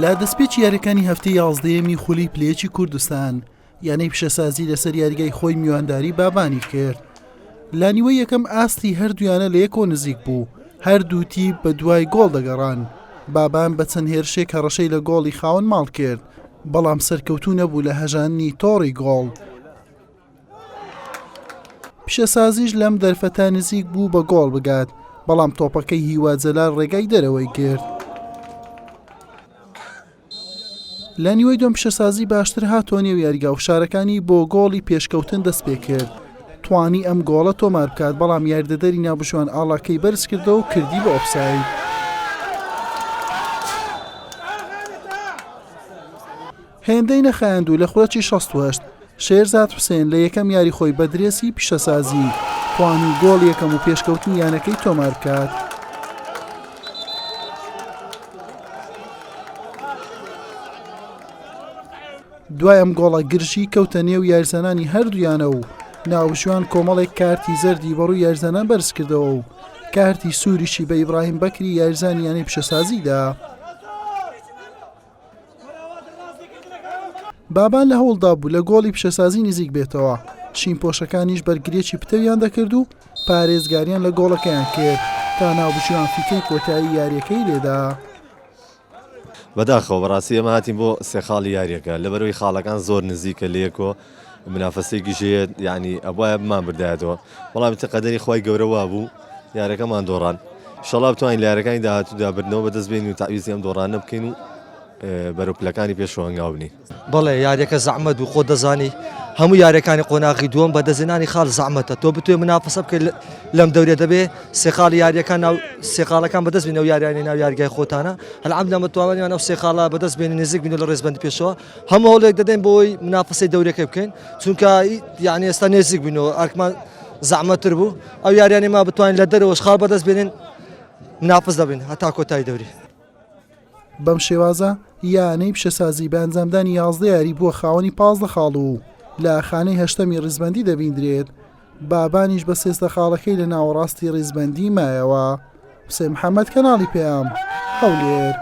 لا دەستپێکی یاریەکانی هەفتەی 11 خولی پلەیەکی کوردستان یانەی پیشەسازی لەسەر یاریگای خۆی میوانداری بابانی کرد. لا نیوەی یەکەم ئاستی هەردوویانە لە یەکۆ نزیک بوو، هەردوو تیپ بە دوای گۆڵ دەگەڕان. بابان بە چەند هێرشێک هەڕەشەی لە گۆڵی خاوەن ماڵ کرد، بەڵام سەرکەوتوو نەبوو لە هەژاندنی تۆڕی گۆڵ. پیشەسازیش لەم دەرفەتا نزیک بوو بە گۆڵ بگات، بەڵام تۆپەکەی هیواجەلال ڕێگای دەرەوەی کرد. لە نیوەی دوم پیشەسازی باشتر هاتۆ نێو یاریگا و شارەکانی بۆ گۆڵی پێشکەوتن دەست پێ کرد. توانی ئەم گۆڵە تۆمار بکات، بەڵام یاردەدەری ناوبشوان ئاڵاکەی بەرز کردەوە و کردی بە ئۆفساید. هێندەی نەخایاندوو لە خوڵەکی 68 شێرزاد حوسێن لە یەکەم یاری خۆی بە درێسی پیشەسازی توانی گۆڵ یەکەم و پێشکەوتنی یانەکەی تۆمار بکات. دوای ئەم گۆڵە گرژی کەوتە نێو یاریزانانی هەردوویانە و ناوبشوان کۆمەڵێک کارتی زەردی بەڕووی یاریزانان بەرز کردەوە و کارتی سووریشی بە ئیبراهیم بەکری یاریزانی یانەی پیشەسازیدا. بابان لە هەوڵدا بوو لە گۆڵی پیشەسازی نزیک بێتەوە، چین پۆشەکانیش بەرگریەکی پتەویان دەکرد و پارێزگاریان لە گۆڵەکەیان کرد تا ناوبشوان فیکەی کۆتایی یاریەکەی لێدا. بەداخەوە بەڕاستی ئێمە هاتیم بۆ سێ خاڵی یاریەکە لەبەرەوەی خاڵەکان زۆر نزیکە لەیەکۆ منافەسەیەکی ژەیە، یعنی ئەوایە بمان بردایەتەوە، بەڵام قەدەری خۆی گەورە وا بوو یارەکەمان دۆڕان. ئینشەڵا بتوانین لە یارەکانی داهاتوودا بردنەوە بەدەست بێنین و تاویزی ئەم دۆڕانە بکەین و بەرەوپلەکانی پێشەوە هەنگاو بنی. بەڵێ یاریەکە زەحمەت و خۆ دەزانی هەموو یاریەکانی قۆناغی دووەم بەدەستهێنانی خاڵ زەحمەتە. تۆ بتوێ منافەسە بکەیت لەم دەورێ دەبێ سێ خاڵی یاریەکان ناو سێ خاڵەکان بەدەست بێنەوە یاریانی ناو یاریگای خۆتانە. هەلعەمدە متوانیان ئەو سێ خاڵە بەدەست بێنین نزیک بین لە ڕێزبەندی پێشەوە. هەموو هەوڵێک دەدەین بۆی منافەسەی دەورەکەی بکەین، چونکە یعنی ئێستا نزیک بینەوە ئەرکمان زەحمەتتر بوو. ئەو یاریانی ما بتوانین لە دەرەوەش خاڵ بەدەست بێنین منافەس دەبین هەتا کۆتایی دەوری. بەم شێوازە یانەی پیشەسازی بە ئەنجامدانی 11 یاری بووە خاوەنی 15 خاڵ و لە خانەی هەشتەمی ڕیزبەندی دەبیندرێت. بابانیش بە سێستە خاڵەکەی لە ناوەڕاستی ڕیزبەندی مایەوە. حوسێن محەممەد کەناڵی پێیام هەولێر.